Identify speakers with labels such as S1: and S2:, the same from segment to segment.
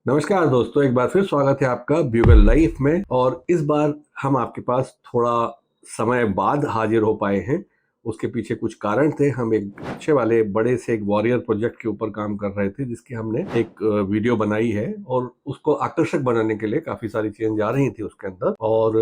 S1: नमस्कार दोस्तों, एक बार फिर स्वागत है आपका ब्यूगल लाइफ में। और इस बार हम आपके पास थोड़ा समय बाद हाजिर हो पाए हैं। उसके पीछे कुछ कारण थे। हम एक अच्छे वाले बड़े से एक वॉरियर प्रोजेक्ट के ऊपर काम कर रहे थे, जिसकी हमने एक वीडियो बनाई है और उसको आकर्षक बनाने के लिए काफ़ी सारी चीज़ें जा रही थी उसके अंदर। और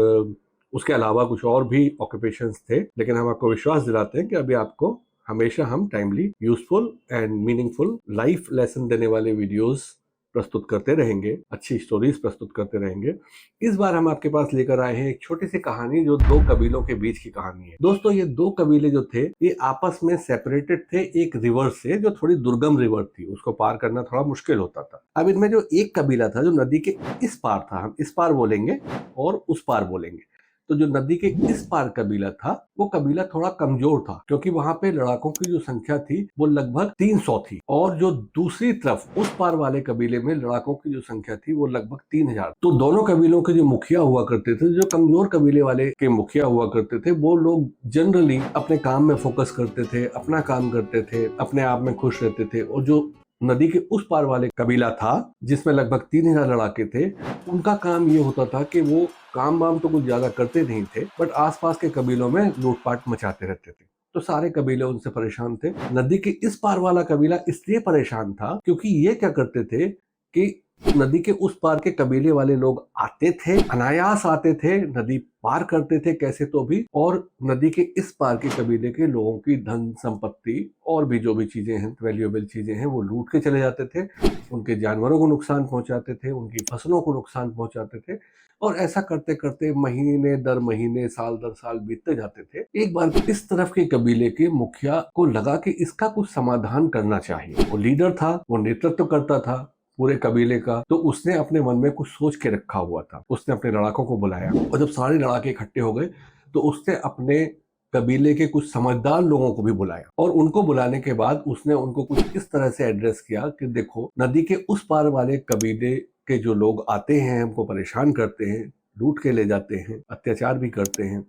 S1: उसके अलावा कुछ और भी ऑक्यूपेशंस थे, लेकिन हम आपको विश्वास दिलाते हैं कि अभी आपको हमेशा हम timely, useful and meaningful life lesson देने वाले वीडियोस प्रस्तुत करते रहेंगे, अच्छी स्टोरीज प्रस्तुत करते रहेंगे। इस बार हम आपके पास लेकर आए हैं एक छोटी सी कहानी, जो दो कबीलों के बीच की कहानी है। दोस्तों, ये दो कबीले जो थे, ये आपस में सेपरेटेड थे एक रिवर से, जो थोड़ी दुर्गम रिवर थी। उसको पार करना थोड़ा मुश्किल होता था। अब इनमें जो एक कबीला था, जो नदी के इस पार था, हम इस पार बोलेंगे और उस पार बोलेंगे। तो जो नदी के इस पार कबीला था, वो कबीला थोड़ा कमजोर था, क्योंकि वहां पे लड़ाकों की जो संख्या थी वो लगभग 300 थी। और जो दूसरी तरफ उस पार वाले कबीले में लड़ाकों की जो संख्या थी वो लगभग 3000। तो दोनों कबीलों के जो मुखिया हुआ करते थे, जो कमजोर कबीले वाले के मुखिया हुआ करते थे, वो लोग जनरली अपने काम में फोकस करते थे, अपना काम करते थे, अपने आप में खुश रहते थे। और जो नदी के उस पार वाले कबीला था, जिसमें लगभग 3000 लड़ाके थे, उनका काम ये होता था कि वो काम वाम तो कुछ ज्यादा करते नहीं थे, बट आसपास के कबीलों में लूटपाट मचाते रहते थे। तो सारे कबीले उनसे परेशान थे। नदी के इस पार वाला कबीला इसलिए परेशान था क्योंकि ये क्या करते थे कि नदी के उस पार के कबीले वाले लोग आते थे, अनायास आते थे, नदी पार करते थे कैसे तो भी, और नदी के इस पार के कबीले के लोगों की धन संपत्ति और भी जो भी चीजें हैं, वैल्यूएबल चीजें हैं, वो लूट के चले जाते थे। उनके जानवरों को नुकसान पहुंचाते थे, उनकी फसलों को नुकसान पहुंचाते थे। और ऐसा करते करते महीने दर महीने, साल दर साल बीतते जाते थे। एक बार इस तरफ के कबीले के मुखिया को लगा कि इसका कुछ समाधान करना चाहिए। वो लीडर था, वो नेतृत्व करता था पूरे कबीले का, तो उसने अपने मन में कुछ सोच के रखा हुआ था। उसने अपने लड़ाकों को बुलाया, और जब सारे लड़ाके इकट्ठे हो गए तो उसने अपने कबीले के कुछ समझदार लोगों को भी बुलाया। और उनको बुलाने के बाद उसने उनको कुछ इस तरह से एड्रेस किया कि देखो, नदी के उस पार वाले कबीले के जो लोग आते हैं, हमको परेशान करते हैं, लूट के ले जाते हैं, अत्याचार भी करते हैं,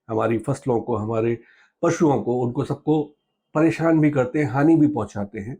S1: हमारी फसलों को, हमारे पशुओं को, उनको सबको परेशान भी करते हैं, हानि भी पहुंचाते हैं।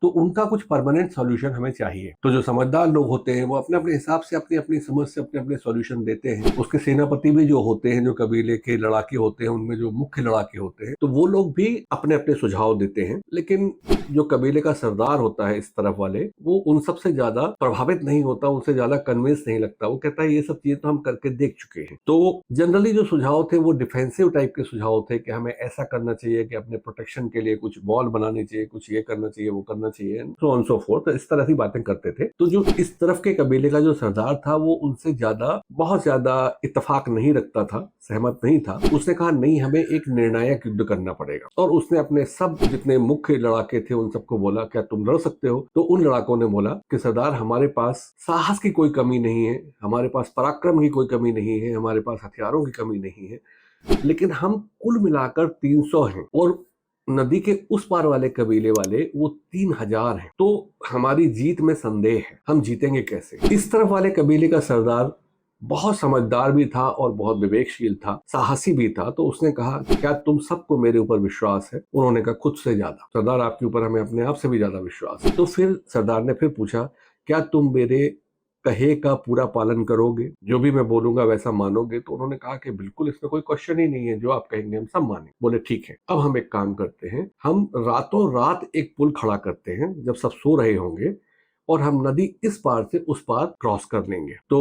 S1: तो उनका कुछ परमानेंट सॉल्यूशन हमें चाहिए। तो जो समझदार लोग होते हैं, वो अपने अपने हिसाब से, अपनी अपनी समझ से अपने अपने सॉल्यूशन देते हैं। उसके सेनापति भी जो होते हैं, जो कबीले के लड़ाके होते हैं, उनमें जो मुख्य लड़ाके होते हैं, तो वो लोग भी अपने अपने सुझाव देते हैं। लेकिन जो कबीले का सरदार होता है इस तरफ वाले, वो उन सबसे ज्यादा प्रभावित नहीं होता, उनसे ज्यादा कन्विंस नहीं लगता। वो कहता है ये सब चीजें तो हम करके देख चुके हैं। तो जनरली जो सुझाव थे वो डिफेंसिव टाइप के सुझाव थे, कि हमें ऐसा करना चाहिए, कि अपने प्रोटेक्शन के लिए कुछ वॉल बनानी चाहिए, कुछ ये करना चाहिए, वो करना चाहिए, सो ऑन सो फोर्थ। तो इस तरह की बातें करते थे। तो जो इस तरफ के कबीले का जो सरदार था, वो उनसे ज्यादा, बहुत ज्यादा इत्तेफाक नहीं रखता था, सहमत नहीं था। उसने कहा नहीं, हमें एक निर्णायक युद्ध करना पड़ेगा। और उसने अपने सब जितने मुख्य लड़ाके थे उन सबको बोला, क्या तुम लड़ सकते हो? तो उन लड़ाकों ने बोला कि सरदार, हमारे पास साहस की कोई कमी नहीं है, हमारे पास पराक्रम की कोई कमी नहीं है, हमारे पास हथियारों की कमी नहीं है, लेकिन हम कुल मिलाकर 300 हैं, और नदी के उस पार वाले कबीले वाले वो 3000 हैं। तो हमारी जीत में संदेह है, हम जीतेंगे कैसे? इस तरफ वाले कबीले का सरदार बहुत समझदार भी था और बहुत विवेकशील था, साहसी भी था। तो उसने कहा, क्या तुम सबको मेरे ऊपर विश्वास है? उन्होंने कहा, खुद से ज्यादा सरदार, आपके ऊपर हमें अपने आप से भी ज्यादा विश्वास है। तो फिर सरदार ने फिर पूछा, क्या तुम मेरे कहे का पूरा पालन करोगे? जो भी मैं बोलूंगा वैसा मानोगे? तो उन्होंने कहा कि बिल्कुल, इसमें कोई क्वेश्चन ही नहीं है, जो आप कहेंगे हम सब मानेंगे। बोले ठीक है, अब हम एक काम करते हैं, हम रातों रात एक पुल खड़ा करते हैं, जब सब सो रहे होंगे, और हम नदी इस पार से उस पार क्रॉस कर लेंगे। तो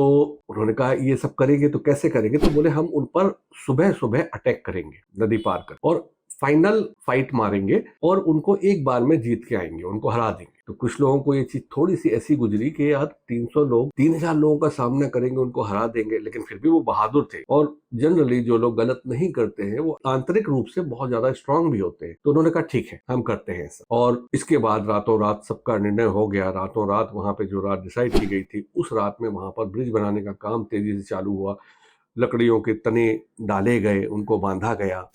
S1: उन्होंने कहा, ये सब करेंगे तो कैसे करेंगे? तो बोले, हम उन पर सुबह सुबह अटैक करेंगे नदी पार कर, और फाइनल फाइट मारेंगे, और उनको एक बार में जीत के आएंगे, उनको हरा देंगे। तो कुछ लोगों को ये चीज थोड़ी सी ऐसी गुजरी कि यार, 300 लोग 3000 लोगों का सामना करेंगे, उनको हरा देंगे, लेकिन फिर भी वो बहादुर थे। और जनरली जो लोग गलत नहीं करते हैं, वो आंतरिक रूप से बहुत ज्यादा स्ट्रांग भी होते हैं। तो उन्होंने कहा ठीक है, हम करते हैं ऐसा। और इसके बाद रातों रात सबका निर्णय हो गया। रातों रात वहां पे जो रात डिसाइड की गई थी, उस रात में वहां पर ब्रिज बनाने का काम तेजी से चालू हुआ। लकड़ियों के तने डाले गए, उनको बांधा गया,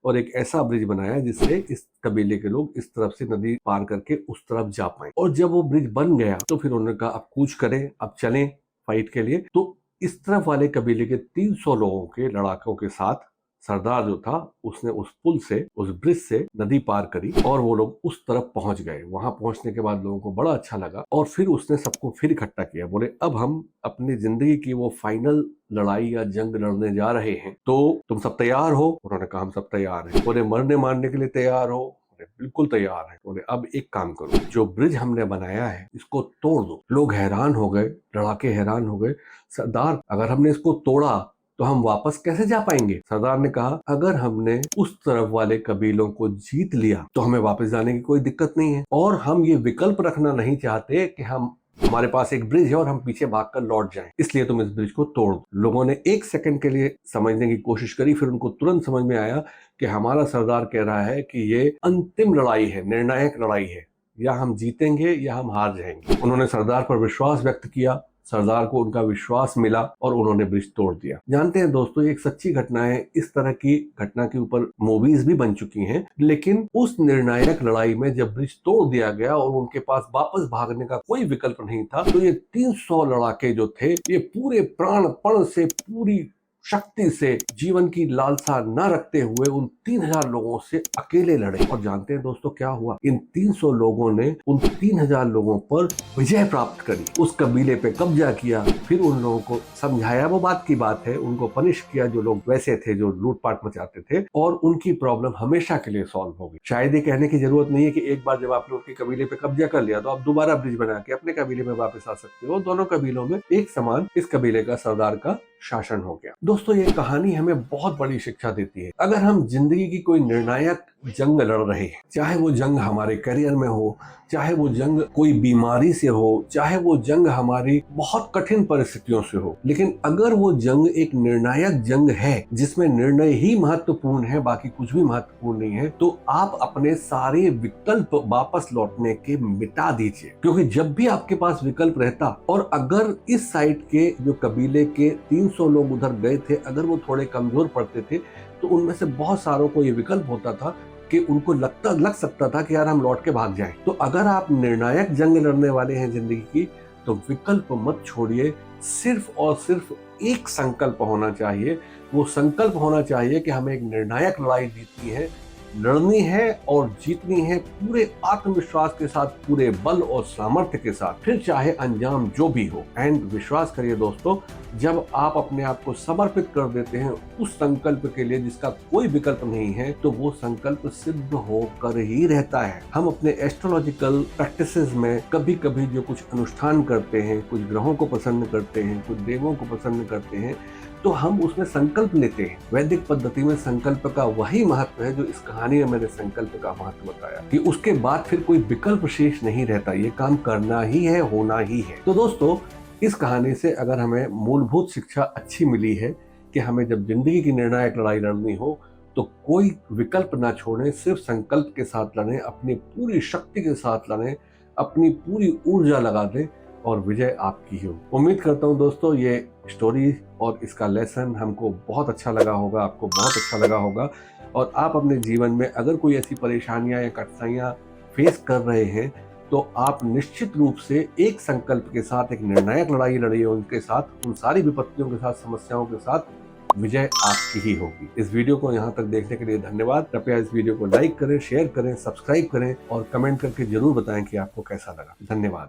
S1: और एक ऐसा ब्रिज बनाया जिससे इस कबीले के लोग इस तरफ से नदी पार करके उस तरफ जा पाए। और जब वो ब्रिज बन गया, तो फिर उन्होंने कहा, अब कूच करें, अब चलें फाइट के लिए। तो इस तरफ वाले कबीले के 300 लोगों के लड़ाकों के साथ सरदार जो था उसने उस पुल से, उस ब्रिज से नदी पार करी और वो लोग उस तरफ पहुंच गए। वहां पहुंचने के बाद लोगों को बड़ा अच्छा लगा और फिर उसने सबको फिर इकट्ठा किया। बोले अब हम अपनी जिंदगी की वो फाइनल लड़ाई या जंग लड़ने जा रहे हैं, तो तुम सब तैयार हो? उन्होंने कहा हम सब तैयार हैं। बोले मरने मारने के लिए तैयार हो? बिल्कुल तैयार है। बोले अब एक काम करो, जो ब्रिज हमने बनाया है इसको तोड़ दो। लोग हैरान हो गए, लड़ाके हैरान हो गए, सरदार अगर हमने इसको तोड़ा तो हम वापस कैसे जा पाएंगे? सरदार ने कहा अगर हमने उस तरफ वाले कबीलों को जीत लिया तो हमें वापस जाने की कोई दिक्कत नहीं है, और हम ये विकल्प रखना नहीं चाहते कि हमारे पास एक ब्रिज है और हम पीछे भागकर लौट जाएं, इसलिए तुम इस ब्रिज को तोड़ दो। लोगों ने एक सेकंड के लिए समझने की कोशिश करी, फिर उनको तुरंत समझ में आया कि हमारा सरदार कह रहा है कि ये अंतिम लड़ाई है, निर्णायक लड़ाई है, या हम जीतेंगे या हम हार जाएंगे। उन्होंने सरदार पर विश्वास व्यक्त किया, सरदार को उनका विश्वास मिला और उन्होंने ब्रिज तोड़ दिया। जानते हैं दोस्तों, ये एक सच्ची घटना है। इस तरह की घटना के ऊपर मूवीज भी बन चुकी हैं, लेकिन उस निर्णायक लड़ाई में जब ब्रिज तोड़ दिया गया और उनके पास वापस भागने का कोई विकल्प नहीं था, तो ये 300 लड़ाके जो थे ये पूरे प्राणपण से, पूरी शक्ति से, जीवन की लालसा न रखते हुए उन 3000 लोगों से अकेले लड़े। और जानते हैं दोस्तों क्या हुआ? इन 300 लोगों ने उन 3000 लोगों पर विजय प्राप्त करी, उस कबीले पे कब्जा किया, फिर उन लोगों को समझाया, वो बात की बात है, उनको पनिश किया जो लोग वैसे थे जो लूटपाट मचाते थे, और उनकी प्रॉब्लम हमेशा के लिए सॉल्व हो गई। शायद ये कहने की जरूरत नहीं है कि एक बार जब आपने उनके कबीले पे कब्जा कर लिया तो आप दोबारा ब्रिज बना के अपने कबीले में वापस आ सकते हो। दोनों कबीलों में एक समान इस कबीले का सरदार का शासन हो गया। दोस्तों ये कहानी हमें बहुत बड़ी शिक्षा देती है। अगर हम जिंदगी की कोई निर्णायक जंग लड़ रहे हैं, चाहे वो जंग हमारे करियर में हो, चाहे वो जंग कोई बीमारी से हो, चाहे वो जंग हमारी बहुत कठिन परिस्थितियों से हो, लेकिन अगर वो जंग एक निर्णायक जंग है जिसमें निर्णय ही महत्वपूर्ण है, बाकी कुछ भी महत्वपूर्ण नहीं है, तो आप अपने सारे विकल्प वापस लौटने के मिटा दीजिए। क्योंकि जब भी आपके पास विकल्प रहता, और अगर इस साइड के जो कबीले के 300 लोग उधर गए थे, अगर वो थोड़े कमजोर पड़ते थे, तो उनमें से बहुत सारों को ये विकल्प होता था कि उनको लग सकता था कि यार हम लौट के भाग जाएं। तो अगर आप निर्णायक जंग लड़ने वाले हैं जिंदगी की, तो विकल्प मत छोड़िए। सिर्फ और सिर्फ एक संकल्प होना चाहिए। वो संकल्प होना चाहिए कि हमें एक निर्णायक लड़ाई जीतनी है, लड़नी है और जीतनी है पूरे आत्मविश्वास के साथ, पूरे बल और सामर्थ्य के साथ, फिर चाहे अंजाम जो भी हो। एंड विश्वास करिए दोस्तों, जब आप अपने आप को समर्पित कर देते हैं उस संकल्प के लिए जिसका कोई विकल्प नहीं है, तो वो संकल्प सिद्ध होकर ही रहता है। हम अपने एस्ट्रोलॉजिकल प्रैक्टिसेस में कभी कभी जो कुछ अनुष्ठान करते हैं, कुछ ग्रहों को प्रसन्न करते हैं, कुछ देवों को प्रसन्न करते हैं, तो हम उसमें संकल्प लेते हैं। वैदिक पद्धति में संकल्प का वही महत्व है जो इस कहानी में मैंने संकल्प का महत्व बताया, कि उसके बाद फिर कोई विकल्प शेष नहीं रहता, ये काम करना ही है, होना ही है। तो दोस्तों, इस कहानी से अगर हमें मूलभूत शिक्षा अच्छी मिली है कि हमें जब जिंदगी की निर्णायक लड़ाई लड़नी हो तो कोई विकल्प ना छोड़ें, सिर्फ संकल्प के साथ लड़ें, अपनी पूरी शक्ति के साथ लड़ें, अपनी पूरी ऊर्जा लगा दें और विजय आपकी ही हो। उम्मीद करता हूँ दोस्तों ये स्टोरी और इसका लेसन हमको बहुत अच्छा लगा होगा, आपको बहुत अच्छा लगा होगा, और आप अपने जीवन में अगर कोई ऐसी परेशानियां या कठिनाइयां फेस कर रहे हैं तो आप निश्चित रूप से एक संकल्प के साथ एक निर्णायक लड़ाई लड़िए उनके साथ, उन सारी विपत्तियों के साथ, समस्याओं के साथ। विजय आपकी ही होगी। इस वीडियो को यहाँ तक देखने के लिए धन्यवाद। कृपया इस वीडियो को लाइक करें, शेयर करें, सब्सक्राइब करें और कमेंट करके जरूर बताएं कि आपको कैसा लगा। धन्यवाद।